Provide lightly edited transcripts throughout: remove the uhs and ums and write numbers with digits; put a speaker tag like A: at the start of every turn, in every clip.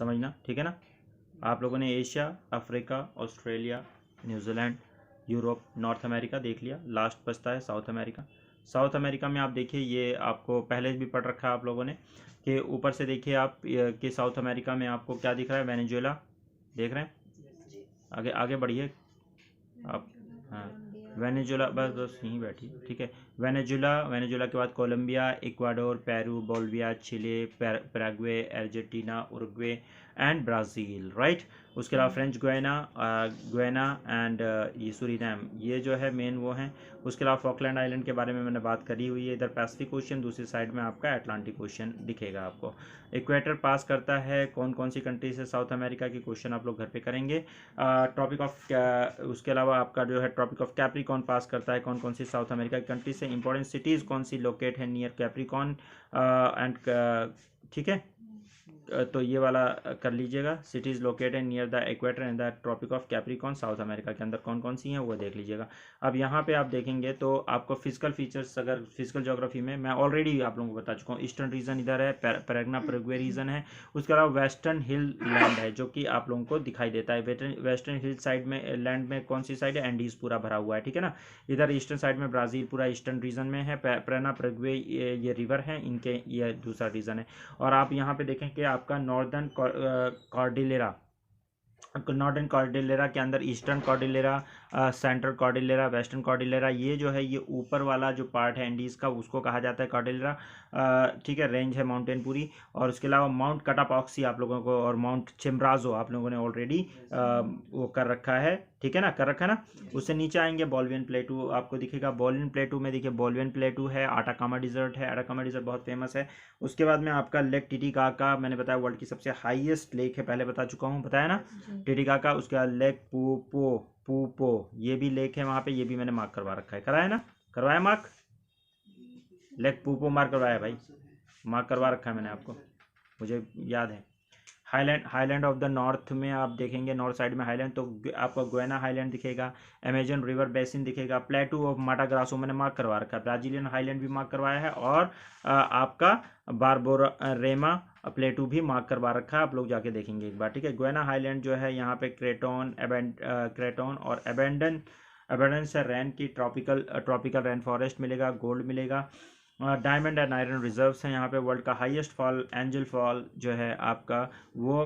A: समझना, ठीक है ना। आप लोगों ने Asia, Africa, Australia, New Zealand, Europe, north America देख लिया। लास्ट बचता है साउथ अमेरिका। साउथ अमेरिका में आप देखिए, ये आपको पहले भी पढ़ रखा है आप लोगों ने कि ऊपर से देखिए आप कि साउथ अमेरिका में आपको क्या दिख रहा है, वेनेजुएला देख रहे हैं। आगे आगे बढ़िए आप। हाँ, वेनेजुएला, बस बस यहीं बैठिए, ठीक है। वेनेजुएला के बाद Colombia, Ecuador, Peru, Bolivia, Chile, Paraguay, Argentina, Uruguay and Brazil, right. उसके अलावा फ्रेंच गुयाना एंड ये सूरीनाम, ये जो है मेन वो हैं। उसके अलावा फॉकलैंड आइलैंड के बारे में मैंने बात करी हुई है। इधर पैसिफिक ओशन, दूसरी साइड में आपका अटलांटिक ओशन दिखेगा आपको। इक्वेटर पास करता है कौन कौन सी कंट्री से साउथ अमेरिका के क्वेश्चन आप लोग घर पे करेंगे। ट्रॉपिक ऑफ उसके अलावा आपका जो है ट्रॉपिक ऑफ कैप्रिकॉर्न पास करता है कौन कौन सी साउथ अमेरिका की कंट्री से। इंपॉर्टेंट सिटीज़ कौन सी लोकेट है नियर कैप्रिकॉर्न एंड, ठीक है। तो ये वाला कर लीजिएगा, cities located near the equator and the tropic of Capricorn South America के अंदर कौन कौन सी हैं वो देख लीजिएगा। अब यहाँ पे आप देखेंगे तो आपको फिजिकल फीचर्स, अगर फिजिकल ज्योग्राफी में मैं ऑलरेडी आप लोगों को बता चुका हूँ। ईस्टर्न रीजन इधर है, पैराग्ना पैराग्वे रीजन है। उसके अलावा वेस्टर्न हिल लैंड है जो कि आप लोगों को दिखाई देता है। वेस्टर्न हिल साइड में लैंड में कौन सी साइड है, एंडीज पूरा भरा हुआ है, ठीक है ना। इधर ईस्टर्न साइड में ब्राज़ील पूरा ईस्टर्न रीजन में है। पैराग्ना पैराग्वे ये रिवर है इनके, ये दूसरा रीजन है। और आप यहाँ पे देखें कि आपका नॉर्दर्न कॉर्डिलेरा के अंदर eastern Cordillera, central Cordillera, western Cordillera, ये जो है ये ऊपर वाला जो पार्ट है एंडीज का उसको कहा जाता है कॉर्डिलेरा, ठीक है। रेंज है माउंटेन पूरी। और उसके अलावा माउंट कटापॉक्सी आप लोगों को और माउंट चिम्ब्राजो आप लोगों ने ऑलरेडी वो कर रखा है, ठीक है ना, कर रखा है ना। उससे नीचे आएंगे बोलिवियन प्लेटू आपको दिखेगा। बोलिवियन प्लेटू में देखिए बोलिवियन प्लेटू है, अटाकामा डिजर्ट है, अटाकामा डिजर्ट बहुत फेमस है। उसके बाद में आपका लेक टिटिकाका, मैंने बताया वर्ल्ड की सबसे हाईएस्ट लेक है, पहले बता चुका हूँ, बताया ना, टिटिकाका। उसके बाद लेक पूपो ये भी लेक है वहाँ पे, ये भी मैंने मार्क करवा रखा है, कराया ना, करवाया मार्क, लेक पूपो मार्क करवाया भाई, मार्क करवा रखा है मैंने आपको, मुझे याद है। हाईलैंड ऑफ द नॉर्थ में आप देखेंगे, नॉर्थ साइड में हाईलैंड, तो आपको गुयाना हाईलैंड दिखेगा, अमेजन रिवर बेसिन दिखेगा, प्लेटू ऑफ माटाग्रासो मैंने मार्क करवा रखा है, ब्राजीलियन हाईलैंड भी मार्क करवाया है, और आपका बारबोरेमा प्लेटू भी मार्क करवा रखा है, आप लोग जाके देखेंगे एक बार, ठीक है। गुयाना हाईलैंड जो है यहाँ पे क्रेटोन और एबेंडेंस है रैन की, ट्रॉपिकल रैन फॉरेस्ट मिलेगा, गोल्ड मिलेगा। डायमंड एंड आयरन रिजर्व्स हैं यहाँ पे। वर्ल्ड का हाईएस्ट फॉल एंजल फॉल जो है आपका वो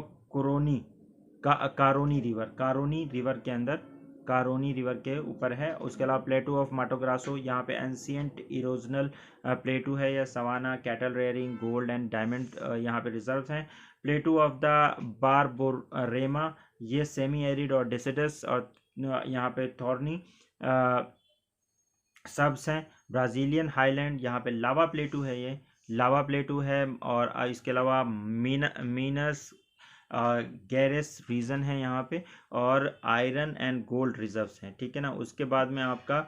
A: कारोनी रिवर के अंदर, कारोनी रिवर के ऊपर है। उसके अलावा प्लेटू ऑफ माटोग्रासो यहाँ पे एंशियंट इरोजनल प्लेटू है, या savanna, cattle rearing, gold and diamond यहाँ पे रिजर्व्स हैं। प्लेटू ऑफ द बारबोरेमा ये सेमी एरिड और डेसिडस और यहाँ पे थॉर्नी सब्स हैं। ब्राज़ीलियन हाईलैंड यहाँ पे लावा प्लेटू है, ये लावा प्लेटू है। और इसके अलावा मीनस गैरेस रीजन है यहाँ पे, और आयरन एंड गोल्ड रिजर्व्स हैं, ठीक है ना। उसके बाद में आपका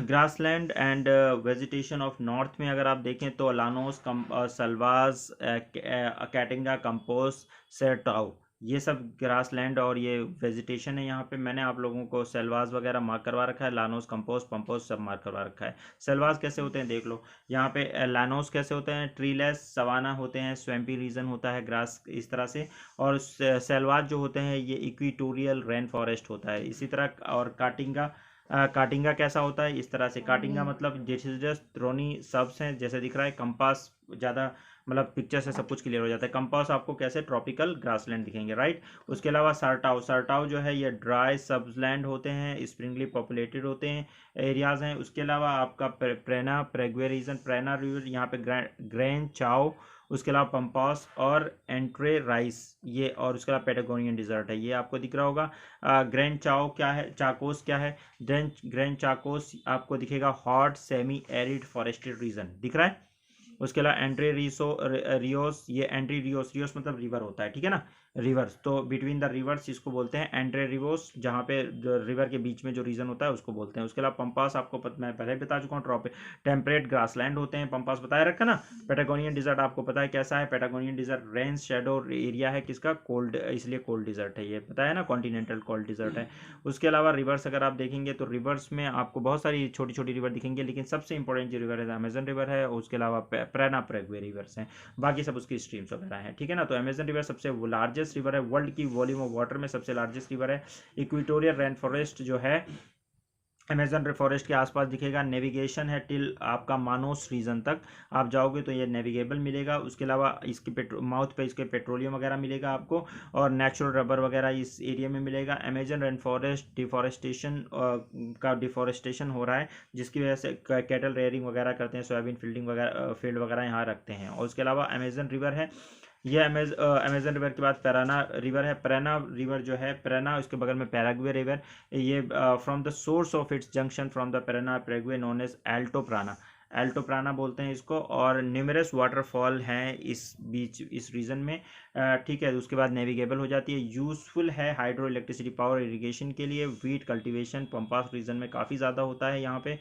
A: grassland and vegetation of north में अगर आप देखें तो लानोस, सल्वास, कैटिंगा, कंपोस, सेरटाओ, ये सब ग्रास लैंड और ये वेजिटेशन है यहाँ पे। मैंने आप लोगों को सेल्वास वगैरह मार्क करवा रखा है, लानोस, कंपोस्ट, पंपोस सब मार्क करवा रखा है। सेल्वास कैसे होते हैं देख लो यहाँ पे, लानोस कैसे होते हैं, ट्रीलेस सवाना होते हैं, स्वैम्पी रीजन होता है, ग्रास इस तरह से। और सेल्वास जो होते हैं ये इक्वेटोरियल रेन फॉरेस्ट होता है इसी तरह। और काटिंगा कैसा होता है, इस तरह से। काटिंगा मतलब डिसीडस थ्रोनी सब्स हैं, जैसे दिख रहा है। कंपास ज़्यादा मतलब पिक्चर से सब कुछ क्लियर हो जाता है। कंपास आपको कैसे ट्रॉपिकल ग्रासलैंड दिखेंगे, राइट। उसके अलावा सर्टाओ जो है ये ड्राई सबलैंड होते हैं, स्प्रिंगली पॉपुलेटेड होते हैं, एरियाज हैं। उसके अलावा आपका प्रेना पैराग्वे रीजन, प्रेना रिवर यहाँ पे ग्रैंड चाओ, उसके अलावा पंपास और एंट्रे राइस ये, और उसके अलावा पेटागोनियन डिजर्ट है, ये आपको दिख रहा होगा। ग्रैंड चाओ क्या है, चाकोस क्या है, ग्रैंड चाकोस आपको दिखेगा hot semi arid forested region दिख रहा है। उसके अलावा एंट्री रियोस, ये एंट्री रियोस मतलब रिवर होता है, ठीक है ना, रिवर्स। तो बिटवीन द रिवर्स इसको बोलते हैं एंट्री रिवोस, जहाँ पे रिवर के बीच में जो रीजन होता है उसको बोलते हैं। उसके अलावा पंपास आपको मैं पहले बता चुका हूँ, टेम्परेट ग्रासलैंड होते हैं, पंपास बताया रखा ना। पेटागोनियन डिजर्ट आपको पता है कैसा है, Patagonian desert range shadow area है किसका, कोल्ड, इसलिए कोल्ड डिजर्ट है, ये बताया ना, कॉन्टिनेंटल कोल्ड डिजर्ट है। उसके अलावा रिवर्स अगर आप देखेंगे तो रिवर्स में आपको बहुत सारी छोटी छोटी रिवर दिखेंगे, लेकिन सबसे इंपॉर्टेंट जो रिवर है अमेजन रिवर है। उसके अलावा प्रेना प्रेगवे रिवर्स हैं, बाकी सब उसकी स्ट्रीम्स वगैरह हैं, ठीक है ना। तो अमेजन रिवर सबसे लार्जेस्ट रिवर है, वर्ल्ड की वॉल्यूम ऑफ वाटर में सबसे लार्जेस्ट रिवर है। इक्वेटोरियल रेन फॉरेस्ट जो है अमेजन फॉरेस्ट के आसपास दिखेगा। नेविगेशन है टिल आपका मानोस रीजन तक आप जाओगे तो ये नेविगेबल मिलेगा। उसके अलावा इसके माउथ पे इसके पेट्रोलियम वगैरह मिलेगा आपको, और नेचुरल रबर वगैरह इस एरिया में मिलेगा। अमेजन रेन फॉरेस्ट डिफॉरेस्टेशन हो रहा है, जिसकी वजह से कैटल रेयरिंग वगैरह करते हैं, सोयाबीन फील्ड वगैरह यहाँ रखते हैं। और उसके अलावा अमेजन रिवर है, ये अमेजन रिवर के बाद पैराना रिवर है। पैराना रिवर जो है, पैराना उसके बगल में पैराग्वे रिवर, ये from the source of its junction from the Parana Paraguay known as Alto Parana बोलते हैं इसको। और न्यूमरस वाटरफॉल हैं इस बीच इस रीजन में, ठीक है। उसके बाद नेविगेबल हो जाती है, यूजफुल है हाइड्रो इलेक्ट्रिसिटी पावर इरिगेशन के लिए। वीट कल्टीवेशन पंपास रीजन में काफ़ी ज़्यादा होता है यहाँ पे।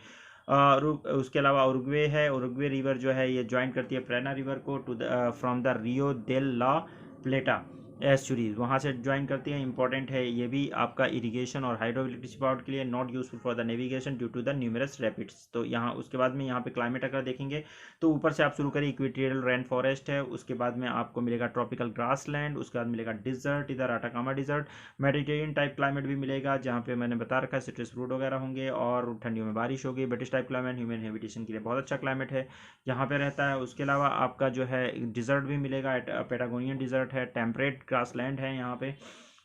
A: और उसके अलावा उरुग्वे है, उरुग्वे रिवर जो है ये ज्वाइन करती है प्रेना रिवर को to the from the Rio del la प्लेटा एस्चुरीज, वहाँ से ज्वाइन करती है। इंपॉर्टेंट है ये भी आपका इरिगेशन और हाइड्रो इलेक्ट्रिसिटी पावर के लिए, not useful for the navigation due to the numerous rapids. तो यहाँ उसके बाद में यहाँ पे क्लाइमेट अगर देखेंगे तो ऊपर से आप शुरू करें, इक्वेटोरियल रेन फॉरेस्ट है, उसके बाद में आपको मिलेगा ट्रॉपिकल ग्रास लैंड, उसके बाद मिलेगा डिजर्ट, इधर Atacama desert. Mediterranean type climate भी मिलेगा, जहाँ पे मैंने बता रखा है सिट्रस फ्रूट वगैरह होंगे, और ठंडियों में बारिश होगी। British type climate human habitation के लिए बहुत अच्छा क्लाइमेट है यहाँ पे रहता है। उसके अलावा आपका जो है डिजर्ट भी मिलेगा, पेटागोनियन डिजर्ट है, टेम्परेट ग्रास लैंड है यहाँ पे।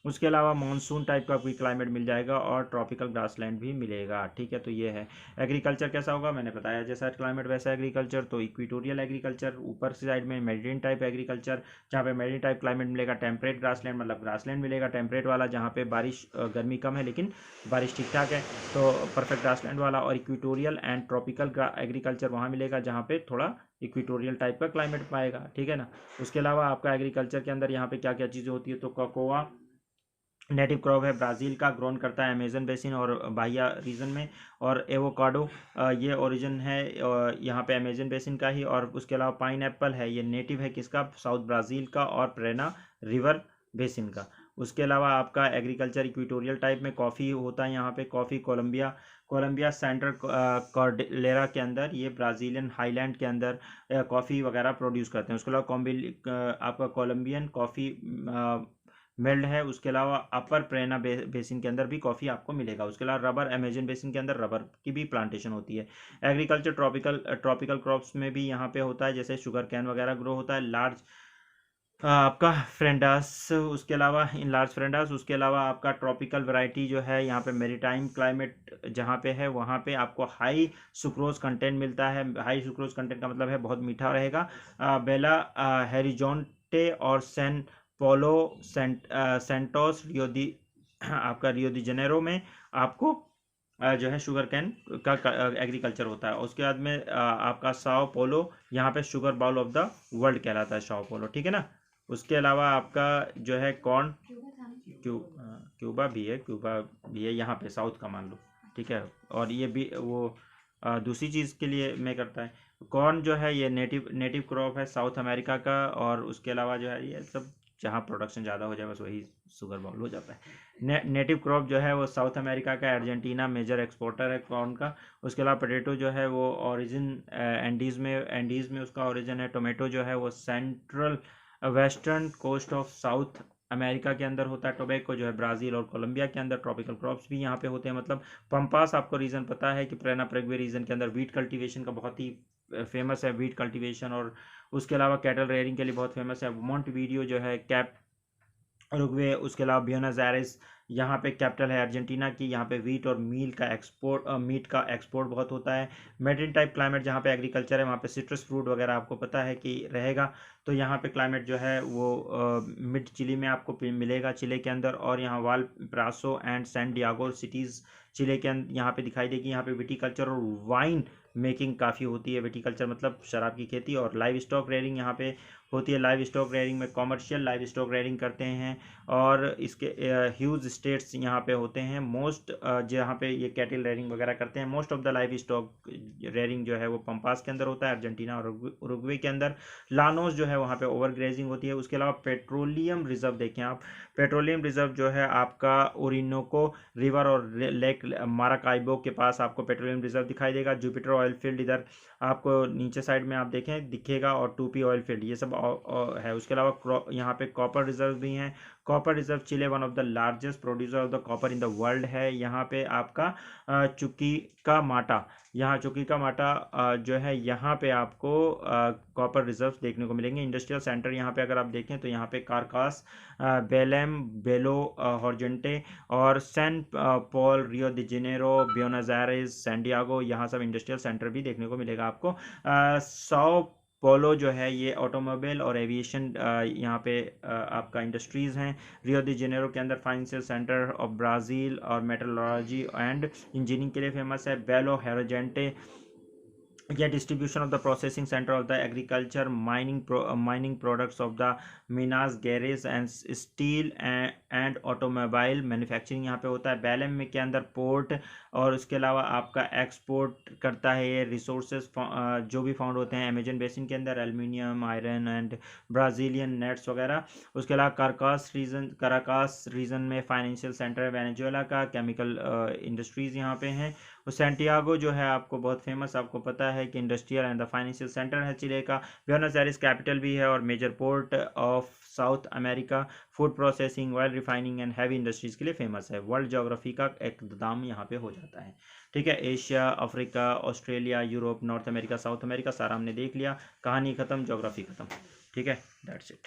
A: उसके अलावा मानसून टाइप का कोई क्लाइमेट मिल जाएगा, और ट्रॉपिकल ग्रासलैंड भी मिलेगा, ठीक है। तो ये है एग्रीकल्चर कैसा होगा, मैंने बताया जैसा क्लाइमेट वैसा एग्रीकल्चर। तो इक्वेटोरियल एग्रीकल्चर, ऊपर से साइड में मेडिटेरियन टाइप एग्रीकल्चर, जहाँ पे मेडिटेरियन टाइप क्लाइमेट मिलेगा। टेम्परेट ग्रासलैंड मतलब ग्रासलैंड मिलेगा टेम्परेट वाला, जहाँ पे बारिश गर्मी कम है लेकिन बारिश ठीक ठाक है, तो परफेक्ट ग्रासलैंड वाला। और इक्वेटोरियल एंड ट्रॉपिकल एग्रीकल्चर वहाँ मिलेगा, जहाँ पे थोड़ा इक्वेटोरियल टाइप का क्लाइमेट पाएगा, ठीक है ना। उसके अलावा आपका एग्रीकल्चर के अंदर यहाँ पे क्या क्या चीज़ें होती है, तो कोकोआ नेटिव क्रॉप है, ब्राज़ील का, ग्रोन करता है अमेजन बेसिन और बाहिया रीजन में। और एवोकाडो ये ओरिजिन है यहाँ पे अमेजन बेसिन का ही। और उसके अलावा पाइन एप्पल है, ये नेटिव है किसका, साउथ ब्राज़ील का और प्रेना रिवर बेसिन का। उसके अलावा आपका एग्रीकल्चर इक्वेटोरियल टाइप में कॉफ़ी होता है यहाँ पे, कॉफ़ी कोलंबिया सेंट्रल कॉर्डिलेरा के अंदर, ये ब्राज़ीलियन हाईलैंड के अंदर कॉफ़ी वगैरह प्रोड्यूस करते हैं। उसके अलावा आपका कोलंबियन कॉफ़ी मेल्ड है। उसके अलावा अपर प्रेना बेसिन के अंदर भी कॉफ़ी आपको मिलेगा। उसके अलावा रबर, अमेजन बेसिन के अंदर रबर की भी प्लांटेशन होती है। एग्रीकल्चर ट्रॉपिकल क्रॉप्स में भी यहाँ पे होता है, जैसे शुगर कैन वगैरह ग्रो होता है। लार्ज आपका फ्रेंडास, उसके अलावा इन लार्ज फ्रेंडास, उसके अलावा आपका ट्रॉपिकल वैरायटी जो है यहाँ पे मेरीटाइम क्लाइमेट जहाँ पे है, वहाँ पे आपको हाई सुक्रोज कंटेंट मिलता है। हाई सुक्रोज कंटेंट का मतलब है बहुत मीठा रहेगा। बेला हेरिजोंटे और सैन पोलो सेंटोस आपका रियो दी जेनेरो में आपको जो है शुगर कैन का एग्रीकल्चर होता है। उसके बाद में आपका साओ पोलो यहाँ पे sugar bowl of the world कहलाता है साओ पोलो, ठीक है ना। उसके अलावा आपका जो है कॉर्न, क्यूबा भी है यहाँ पे, साउथ का मान लो, ठीक है। और ये भी वो दूसरी चीज़ के लिए मैं करता है। कॉर्न जो है ये नेटिव क्रॉप है साउथ अमेरिका का। और उसके अलावा जो है ये सब जहाँ प्रोडक्शन ज़्यादा हो जाए बस वही शुगर बाउल हो जाता है। नेटिव क्रॉप जो है वो साउथ अमेरिका का, अर्जेंटीना मेजर एक्सपोर्टर है कॉर्न का। उसके अलावा पोटैटो जो है वो ओरिजिन एंडीज़ में उसका ओरिजिन है। टोमेटो जो है वो central western coast of South America के अंदर होता है। टोबैको जो है ब्राज़ील और कोलंबिया के अंदर। ट्रॉपिकल क्रॉप्स भी यहाँ पे होते हैं, मतलब पंपास आपको रीजन पता है कि प्रेना प्रेगवे रीजन के अंदर वीट कल्टीवेशन का बहुत ही फेमस है, वीट कल्टीवेशन। और उसके अलावा कैटल रेयरिंग के लिए बहुत फेमस है। मोंटेवीडियो जो है कैप उरुग्वे, उसके अलावा ब्यूनस आयरेस यहाँ पे कैपिटल है अर्जेंटीना की, यहाँ पे वीट और मीट का एक्सपोर्ट बहुत होता है। मेडिटेरियन टाइप क्लाइमेट जहाँ पे एग्रीकल्चर है, वहाँ पे सिट्रस फ्रूट वगैरह आपको पता है कि रहेगा। तो यहाँ पे क्लाइमेट जो है वो मिड चिली में आपको मिलेगा, चिले के अंदर। और यहाँ वाल प्रासो एंड सैन डियागो सिटीज़ चिले के अंदर यहाँ पे दिखाई देगी। यहाँ पे विटीकल्चर और वाइन मेकिंग काफ़ी होती है। विटीकल्चर मतलब शराब की खेती, और लाइव स्टॉक रेयरिंग यहाँ पे होती है। लाइव स्टॉक रेयरिंग में कॉमर्शियल लाइव स्टॉक रेयरिंग करते हैं और इसके ह्यूज स्टेट्स यहाँ पे होते हैं। मोस्ट जहाँ पे ये कैटल रेयरिंग वगैरह करते हैं, most of the live stock rearing जो है वो पंपास के अंदर होता है, अर्जेंटीना और उरुग्वे के अंदर। लानोस जो है वहाँ पे ओवर ग्रेजिंग होती है। उसके अलावा पेट्रोलियम रिजर्व देखें आप, पेट्रोलियम रिजर्व जो है आपका ओरिनोको रिवर और लेक माराकाइबो के पास आपको पेट्रोलियम रिजर्व दिखाई देगा। जुपिटर ऑयल फील्ड इधर आपको नीचे साइड में आप देखें दिखेगा, और टूपी ऑयल फील्ड ये सब है। उसके अलावा यहाँ पे कॉपर रिजर्व भी हैं। Copper reserve Chile one of the largest producer of the copper in the world है। यहाँ पे आपका चुकीका माटा, यहाँ चुकीका माटा जो है यहाँ पे आपको कॉपर रिजर्व्स देखने को मिलेंगे। इंडस्ट्रियल सेंटर यहाँ पे अगर आप देखें तो यहाँ पे कारकास, बेलेम, बेलो हॉर्जेंटे और Sao Paulo, Rio de Janeiro, Buenos Aires, Santiago, यहाँ सब इंडस्ट्रियल सेंटर भी देखने को मिलेगा आपको। साओ पोलो जो है ये ऑटोमोबाइल और एविएशन यहाँ पे आपका इंडस्ट्रीज़ हैं। रियो द जेनेरो के अंदर फाइनेंशियल सेंटर ऑफ ब्राज़ील और मेटलर्जी एंड इंजीनियरिंग के लिए फेमस है। बेलो होरिज़ोंटे या distribution of the processing centre of the agriculture, mining products of the Minas Gerais and steel and automobile manufacturing यहाँ पे होता है। बेलेम में के अंदर पोर्ट और उसके अलावा आपका एक्सपोर्ट करता है ये रिसोर्सेज जो भी फाउंड होते हैं अमेजन बेसिन के अंदर, aluminium, iron and Brazilian nets वगैरह। उसके अलावा कराकास रीजन में फाइनेंशियल सेंटर है वेनेजुएला का, केमिकल इंडस्ट्रीज़ यहाँ पे हैं। और सैंटियागो जो है आपको बहुत फेमस, आपको पता है कि industrial and the financial centre है चिले का। ब्यूनस आयरेस कैपिटल भी है और major port of South America. Food processing, oil refining and heavy industries के लिए फेमस है। वर्ल्ड ज्योग्राफी का एकदम यहाँ पे हो जाता है। ठीक है, Asia, Africa, Australia, Europe, north America, south America सारा हमने देख लिया। कहानी खत्म, ज्योग्राफी खत्म। ठीक है, दैट्स इट।